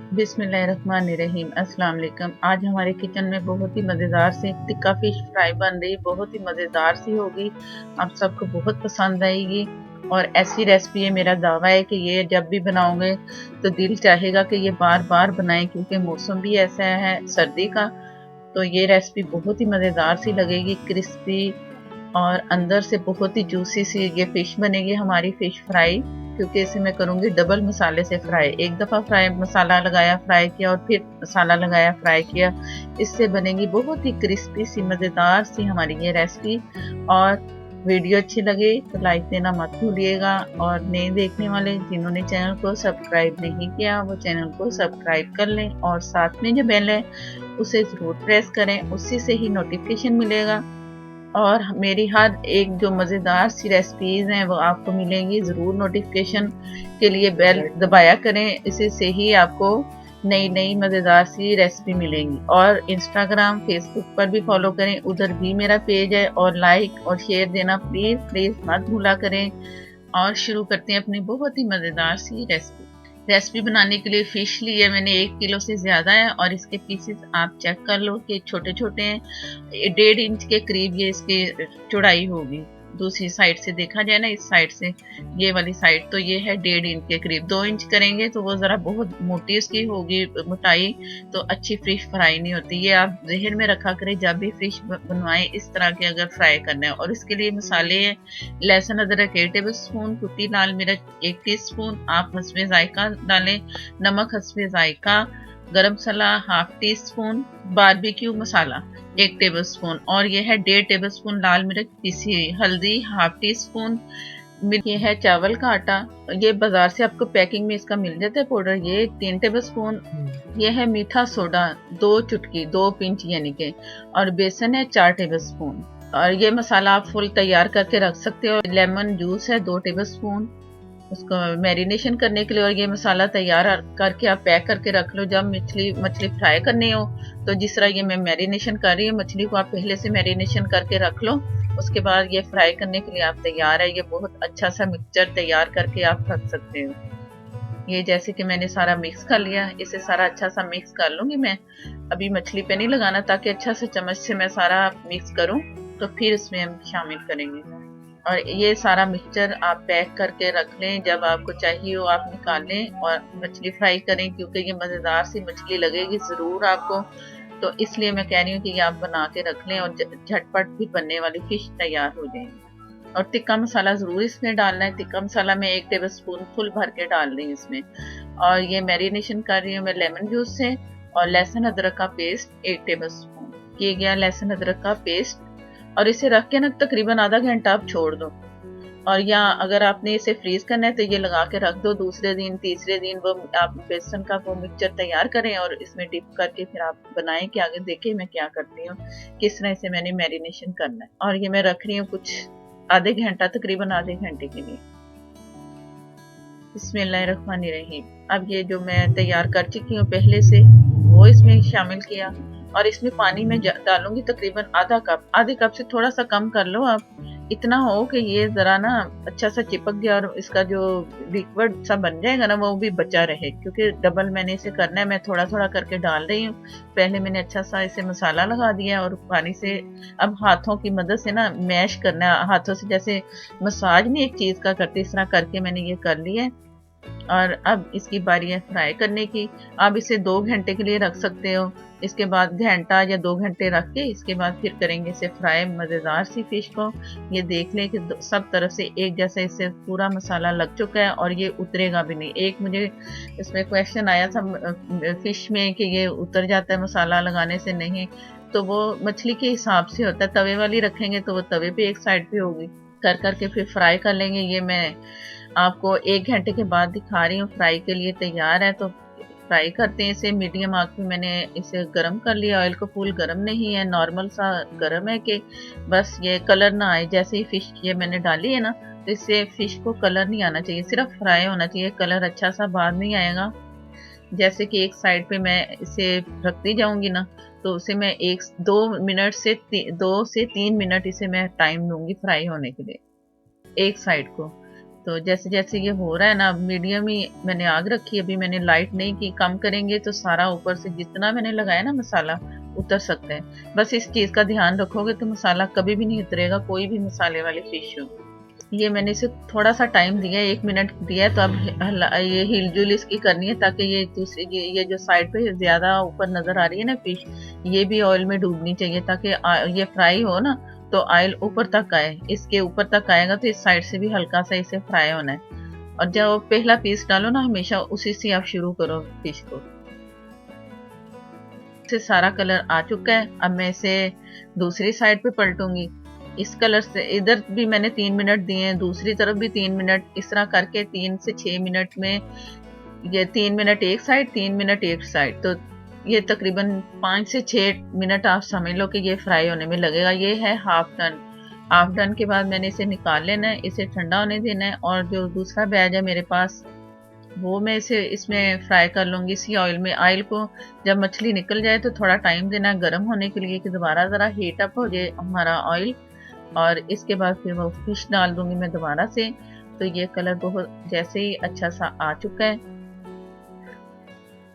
बिस्मिल्लाहिर्रहमानिर्रहीम। अस्सलाम वालेकुम। आज हमारे किचन में बहुत ही मज़ेदार सी टिक्का फ़िश फ्राई बन रही, बहुत ही मज़ेदार सी होगी। आप सबको बहुत पसंद आएगी और ऐसी रेसिपी है, मेरा दावा है कि ये जब भी बनाओगे तो दिल चाहेगा कि ये बार-बार बनाएँ, क्योंकि मौसम भी ऐसा है सर्दी का। तो ये रेसिपी बहुत ही मज़ेदार सी लगेगी, क्रिस्पी और अंदर से बहुत ही जूसी सी ये फ़िश बनेगी हमारी फ़िश फ्राई, क्योंकि इसे मैं करूँगी डबल मसाले से फ्राई। एक दफ़ा फ्राई मसाला लगाया, फ्राई किया और फिर मसाला लगाया, फ्राई किया। इससे बनेगी बहुत ही क्रिस्पी सी मज़ेदार सी हमारी ये रेसिपी। और वीडियो अच्छी लगे तो लाइक देना मत भूलिएगा, और नए देखने वाले जिन्होंने चैनल को सब्सक्राइब नहीं किया वो चैनल को सब्सक्राइब कर लें, और साथ में जो बेल है उसे ज़रूर प्रेस करें, उसी से ही नोटिफिकेशन मिलेगा। और मेरी हर एक जो मज़ेदार सी रेसिपीज़ हैं वो आपको मिलेंगी। ज़रूर नोटिफिकेशन के लिए बेल दबाया करें, इसी से ही आपको नई नई मज़ेदार सी रेसिपी मिलेंगी। और इंस्टाग्राम फेसबुक पर भी फॉलो करें, उधर भी मेरा पेज है, और लाइक और शेयर देना प्लीज़ प्लीज़ मत भूला करें। और शुरू करते हैं अपनी बहुत ही मज़ेदार सी रेसिपी बनाने के लिए फ़िश ली है मैंने 1 किलो से ज़्यादा है, और इसके पीसेस आप चेक कर लो कि छोटे छोटे हैं। 1.5 इंच के करीब ये इसकी चौड़ाई होगी। दूसरी साइड से देखा जाए ना, इस साइड से ये वाली साइड, तो ये है 1.5 इंच के करीब। 2 इंच करेंगे तो वो ज़रा बहुत मोटी इसकी होगी मोटाई, तो अच्छी फ़िश फ्राई नहीं होती। ये आप जहन में रखा करें जब भी फ़िश बनवाएं इस तरह के अगर फ्राई करना है। और इसके लिए मसाले हैं, लहसुन अदरक 1 टेबल स्पून, कुटी लाल मिर्च 1 टीस्पून, आप हस्बे जायका डालें, नमक हस्बे जायका, गरम मसाला हाफ टी स्पून, बारबेक्यू मसाला 1 टेबल स्पून, और ये है 1.5 टेबल स्पून लाल मिर्च पीसी हुई, हल्दी हाफ टी स्पून, ये है चावल का आटा, ये बाजार से आपको पैकिंग में इसका मिल जाता है पाउडर, ये 3 टेबल स्पून, ये है मीठा सोडा 2 चुटकी 2 पिंच यानी के, और बेसन है 4 टेबल स्पून। और ये मसाला आप फुल तैयार करके रख सकते हो। लेमन जूस है 2 टेबल स्पून उसको मैरिनेशन करने के लिए। और ये मसाला तैयार करके आप पैक करके रख लो। जब मछली फ्राई करनी हो तो जिस तरह ये मैं मैरिनेशन कर रही हूँ, मछली को आप पहले से मैरिनेशन करके रख लो, उसके बाद ये फ्राई करने के लिए आप तैयार है। ये बहुत अच्छा सा मिक्सचर तैयार करके आप रख सकते हो। ये जैसे कि मैंने सारा मिक्स कर लिया, इसे सारा अच्छा सा मिक्स कर लूंगी मैं। अभी मछली पे नहीं लगाना, ताकि अच्छा से चम्मच से मैं सारा मिक्स करूं, तो फिर इसमें हम शामिल करेंगे। और ये सारा मिक्सचर आप पैक करके रख लें, जब आपको चाहिए हो आप निकाल लें और मछली फ्राई करें, क्योंकि ये मज़ेदार सी मछली लगेगी ज़रूर आपको। तो इसलिए मैं कह रही हूँ कि ये आप बना के रख लें, और झटपट भी बनने वाली फ़िश तैयार हो जाएगी। और टिक्का मसाला ज़रूर इसमें डालना है। टिक्का मसाला मैं 1 टेबल स्पून फुल भर के डाल रही हूँ इसमें। और ये मैरिनेशन कर रही हूँ मैं लेमन जूस से। और लहसुन अदरक का पेस्ट 1 टेबल स्पून किए गया लहसुन अदरक का पेस्ट, और इसे रख के ना तकरीबन आधा घंटा आप छोड़ दो। और या अगर आपने इसे फ्रीज करना है तो ये लगा के रख दो, दूसरे दिन तीसरे दिन वो आप बेसन का वो मिक्सचर तैयार करें और इसमें डिप करके फिर आप बनाएं। कि आगे देखिए मैं क्या करती हूँ, किस तरह से मैंने मैरिनेशन करना है। और ये मैं रख रही हूँ कुछ आधे घंटा, तकरीबन आधे घंटे के लिए। बिस्मिल्लाहिर्रहमानिर्रहीम। अब ये जो मैं तैयार कर चुकी हूँ पहले से, वो इसमें शामिल किया। और इसमें पानी में डालूंगी तकरीबन आधा कप, आधे कप से थोड़ा सा कम कर लो आप, इतना हो कि ये ज़रा ना अच्छा सा चिपक गया, और इसका जो लिक्विड सा बन जाएगा ना वो भी बचा रहे, क्योंकि डबल मैंने इसे करना है। मैं थोड़ा थोड़ा करके डाल रही हूँ। पहले मैंने अच्छा सा इसे मसाला लगा दिया, और पानी से अब हाथों की मदद से ना मैश करना है, हाथों से जैसे मसाज नहीं एक चीज़ का करते, इस तरह करके मैंने ये कर लिया है। और अब इसकी बारी है फ्राई करने की। आप इसे 2 घंटे के लिए रख सकते हो। इसके बाद घंटा या 2 घंटे रख के इसके बाद फिर करेंगे इसे फ्राई मज़ेदार सी फ़िश को। ये देख लें कि सब तरफ से एक जैसे इससे पूरा मसाला लग चुका है, और ये उतरेगा भी नहीं। एक मुझे इसमें क्वेश्चन आया था फ़िश में कि ये उतर जाता है मसाला लगाने से, नहीं, तो वो मछली के हिसाब से होता है। तवे वाली रखेंगे तो वो तवे पे एक साइड पे होगी, कर करके फिर फ्राई कर लेंगे। ये मैं आपको 1 घंटे के बाद दिखा रही हूँ, फ्राई के लिए तैयार है। तो फ्राई करते हैं इसे मीडियम आंच पे। मैंने इसे गरम कर लिया, ऑयल को फुल गरम नहीं है, नॉर्मल सा गरम है कि बस ये कलर ना आए। जैसे ही फिश ये मैंने डाली है ना, तो इससे फिश को कलर नहीं आना चाहिए, सिर्फ फ्राई होना चाहिए। कलर अच्छा सा बाद नहीं आएगा। जैसे कि एक साइड पे मैं इसे रखती जाऊंगी ना, तो उसे मैं 2 से 3 मिनट इसे मैं टाइम दूंगी फ्राई होने के लिए, एक साइड को। तो जैसे जैसे ये हो रहा है ना, मीडियम ही मैंने आग रखी, अभी मैंने लाइट नहीं की। कम करेंगे तो सारा ऊपर से जितना मैंने लगाया ना मसाला उतर सकता है। बस इस चीज़ का ध्यान रखोगे तो मसाला कभी भी नहीं उतरेगा, कोई भी मसाले वाली फिश हो। ये मैंने इसे थोड़ा सा टाइम दिया है, 1 मिनट दिया है। तो अब ये हिलजुल इसकी करनी है ताकि ये दूसरी ये जो साइड पे ज़्यादा ऊपर नज़र आ रही है ना फिश, ये भी ऑयल में डूबनी चाहिए ताकि ये फ्राई हो ना तो ऑयल ऊपर तक आए। इसके ऊपर तक आएगा तो इस साइड से भी हल्का सा इसे फ्राई होना है। और जब पहला पीस डालो ना, हमेशा उसी से आप शुरू करो फिश को। से सारा कलर आ चुका है, अब मैं इसे दूसरी साइड पे पलटूंगी। इस कलर से इधर भी मैंने 3 मिनट दिए हैं, दूसरी तरफ भी 3 मिनट, इस तरह करके 3 से 6 मिनट में ये 3 मिनट एक साइड, 3 मिनट एक साइड, तो ये तकरीबन 5 से 6 मिनट आप समझ लो कि ये फ्राई होने में लगेगा। ये है हाफ डन। हाफ डन के बाद मैंने इसे निकाल लेना है, इसे ठंडा होने देना है। और जो दूसरा बैच है मेरे पास, वो मैं इसे इसमें फ्राई कर लूँगी इसी ऑयल में। ऑयल को जब मछली निकल जाए तो थोड़ा टाइम देना है गर्म होने के लिए कि दोबारा ज़रा हीट अप हो जाए हमारा ऑयल। और इसके बाद फिर वो फिश डाल दूँगी मैं दोबारा से। तो ये कलर बहुत जैसे ही अच्छा सा आ चुका है।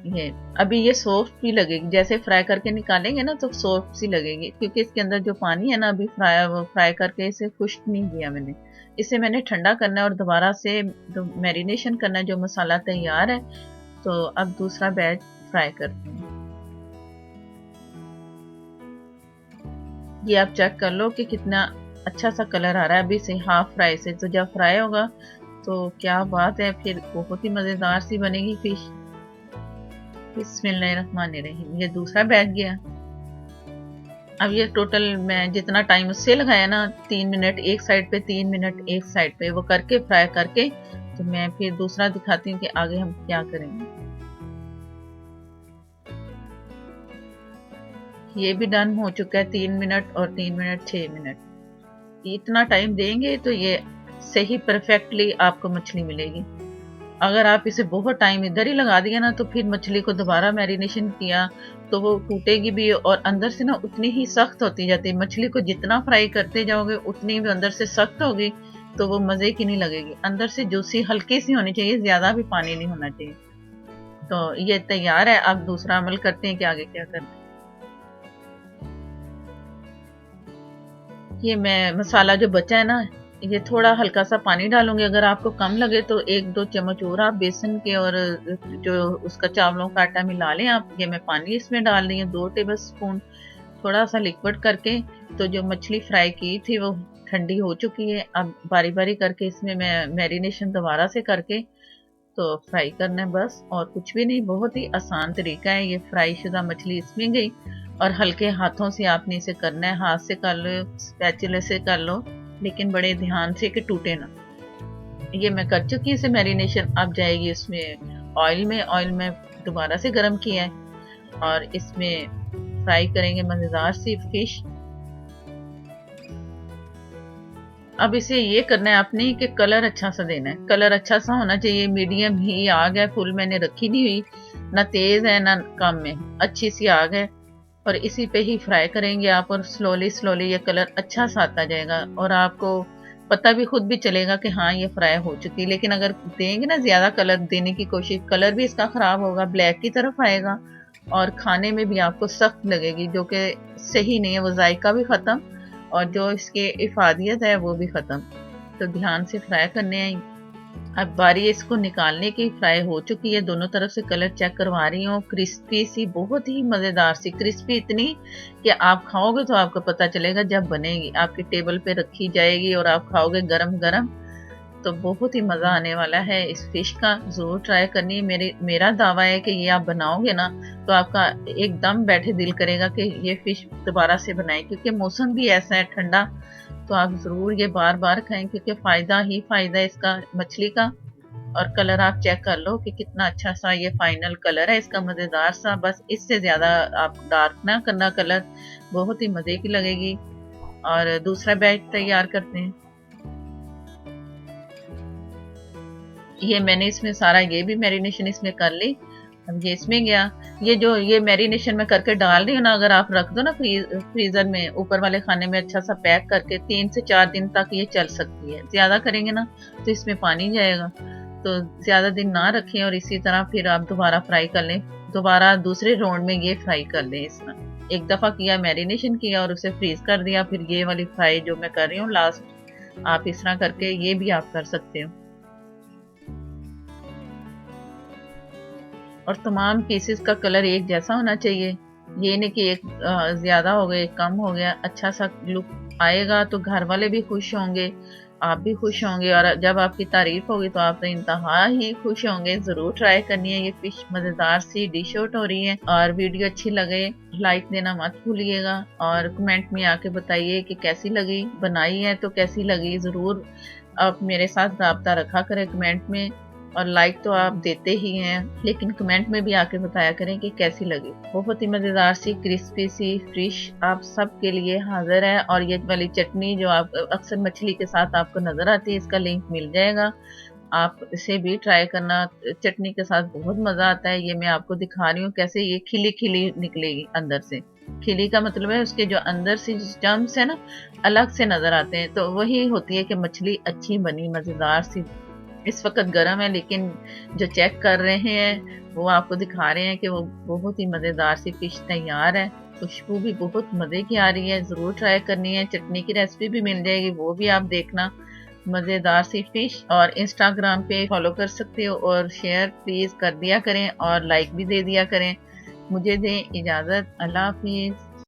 ये अभी ये सॉफ्ट भी लगेगी, जैसे फ्राई करके निकालेंगे ना तो सॉफ्ट सी लगेगी, क्योंकि इसके अंदर जो पानी है ना, अभी फ्राई करके इसे खुश्क नहीं किया मैंने। इसे मैंने ठंडा करना है और दोबारा से तो मैरिनेशन करना है। जो मसाला तैयार है, तो अब दूसरा बैच फ्राई करते हैं। ये आप चेक कर लो कि कितना अच्छा सा कलर आ रहा है अभी से हाफ फ्राई से। तो जब फ्राई होगा तो क्या बात है, फिर बहुत ही मज़ेदार सी बनेगी फिश। बिस्मिल्लाहिर्रहमानिर्रहीम। ये दूसरा बैच गया। अब ये टोटल मैं जितना टाइम उससे लगाया ना, 3 मिनट एक साइड पे, 3 मिनट एक साइड पे, वो करके फ्राई करके, तो मैं फिर दूसरा दिखाती हूँ कि आगे हम क्या करेंगे। ये भी डन हो चुका है, 3 मिनट और 3 मिनट 6 मिनट। इतना टाइम देंगे तो ये सही परफेक्टली आपको मछली मिलेगी। अगर आप इसे बहुत टाइम इधर ही लगा दिया ना, तो फिर मछली को दोबारा मैरिनेशन किया तो वो टूटेगी भी और अंदर से ना उतनी ही सख्त होती जाती है। मछली को जितना फ्राई करते जाओगे उतनी भी अंदर से सख्त होगी, तो वो मज़े की नहीं लगेगी। अंदर से जूसी हल्की सी होनी चाहिए, ज़्यादा भी पानी नहीं होना चाहिए। तो ये तैयार है। अब दूसरा अमल करते हैं कि आगे क्या करना है। ये मैं मसाला जो बचा है ना, ये थोड़ा हल्का सा पानी डालूंगी। अगर आपको कम लगे तो 1-2 चम्मच और आप बेसन के और जो उसका चावलों का आटा मिला लें आप। ये मैं पानी इसमें डाल रही हूँ 2 टेबल स्पून, थोड़ा सा लिक्विड करके। तो जो मछली फ्राई की थी वो ठंडी हो चुकी है। अब बारी बारी करके इसमें मैं मैरिनेशन दोबारा से करके तो फ्राई करना है बस, और कुछ भी नहीं। बहुत ही आसान तरीका है। ये फ्राई शुदा मछली इसमें गई और हल्के हाथों से आपने इसे करना है। हाथ से कर लो, स्पैचुले से कर लो, लेकिन बड़े ध्यान से कि टूटे ना। ये मैं कर चुकी इसे मैरिनेशन। अब जाएगी इसमें ऑयल में। ऑयल में दोबारा से गर्म किया है और इसमें फ्राई करेंगे मज़ेदार सी फिश। अब इसे ये करना है आपने कि कलर अच्छा सा देना है। कलर अच्छा सा होना चाहिए, मीडियम ही आग है, फुल मैंने रखी नहीं हुई, ना तेज़ है ना कम में, अच्छी सी आग है। और इसी पे ही फ्राई करेंगे आप, और स्लोली स्लोली ये कलर अच्छा सा आता जाएगा और आपको पता भी खुद भी चलेगा कि हाँ ये फ्राई हो चुकी है। लेकिन अगर देंगे ना ज़्यादा कलर देने की कोशिश, कलर भी इसका ख़राब होगा, ब्लैक की तरफ आएगा और खाने में भी आपको सख्त लगेगी, जो कि सही नहीं है। वो जायका भी ख़त्म और जो इसकी इफादियत है वो भी ख़त्म। तो ध्यान से फ्राई करने हैं। अब बारी है इसको निकालने की। फ्राई हो चुकी है, दोनों तरफ से कलर चेक करवा रही हूँ। क्रिस्पी सी, बहुत ही मज़ेदार सी, क्रिस्पी इतनी कि आप खाओगे तो आपको पता चलेगा जब बनेगी, आपकी टेबल पे रखी जाएगी और आप खाओगे गरम गरम। तो बहुत ही मज़ा आने वाला है इस फिश का। ज़रूर ट्राई करनी है। मेरा दावा है कि ये आप बनाओगे ना तो आपका एकदम बैठे दिल करेगा कि ये फिश दोबारा से बनाएं, क्योंकि मौसम भी ऐसा है ठंडा। तो आप ज़रूर ये बार बार खाएं, क्योंकि फ़ायदा ही फ़ायदा है इसका मछली का। और कलर आप चेक कर लो कि कितना अच्छा सा ये फाइनल कलर है इसका, मज़ेदार सा। बस इससे ज़्यादा आप डार्क ना करना कलर, बहुत ही मज़े की लगेगी। और दूसरा बैच तैयार करते हैं। ये मैंने इसमें सारा ये भी मैरिनेशन इसमें कर ली अब ये इसमें गया। ये मैरिनेशन में करके डाल रही हूँ ना, अगर आप रख दो ना फ्रीजर में ऊपर वाले खाने में अच्छा सा पैक करके 3 से 4 दिन तक ये चल सकती है। ज्यादा करेंगे ना तो इसमें पानी जाएगा, तो ज्यादा दिन ना रखें और इसी तरह फिर आप दोबारा फ्राई कर लें। दोबारा दूसरे राउंड में ये फ्राई कर लें। इसमें एक दफा किया मैरिनेशन किया और उसे फ्रीज कर दिया, फिर ये वाली फ्राई जो मैं कर रही हूँ लास्ट, आप इस तरह करके ये भी आप कर सकते हो। और तमाम पीसेस का कलर एक जैसा होना चाहिए। ये नहीं कि एक ज्यादा हो गया, एक कम हो गया। अच्छा सा लुक आएगा तो घर वाले भी खुश होंगे, आप भी खुश होंगे, और जब आपकी तारीफ होगी तो आप तो इंतहा ही खुश होंगे। जरूर ट्राई करनी है। ये फिश मजेदार सी डिश आउट हो रही है। और वीडियो अच्छी लगे लाइक देना मत भूलिएगा, और कमेंट में आके बताइए कि कैसी लगी, बनाई है तो कैसी लगी। जरूर आप मेरे साथ राब्ता रखा करें कमेंट में, और लाइक तो आप देते ही हैं, लेकिन कमेंट में भी आके बताया करें कि कैसी लगी। बहुत ही मजेदार सी क्रिस्पी सी फिश आप सबके लिए हाजिर है। और ये वाली चटनी जो आप अक्सर मछली के साथ आपको नजर आती है, इसका लिंक मिल जाएगा, आप इसे भी ट्राई करना। चटनी के साथ बहुत मजा आता है। ये मैं आपको दिखा रही हूँ कैसे ये खिली खिली निकलेगी अंदर से। खिली का मतलब है उसके जो अंदर से जम्स है ना, अलग से नजर आते हैं, तो वही होती है कि मछली अच्छी बनी, मजेदार सी। इस वक्त गर्म है, लेकिन जो चेक कर रहे हैं वो आपको दिखा रहे हैं कि वो बहुत ही मज़ेदार सी फिश तैयार है। खुशबू भी बहुत मज़े की आ रही है। ज़रूर ट्राई करनी है। चटनी की रेसिपी भी मिल जाएगी, वो भी आप देखना। मज़ेदार सी फिश। और इंस्टाग्राम पे फॉलो कर सकते हो, और शेयर प्लीज़ कर दिया करें, और लाइक भी दे दिया करें। मुझे दें इजाज़त। अल्लाह हाफिज़।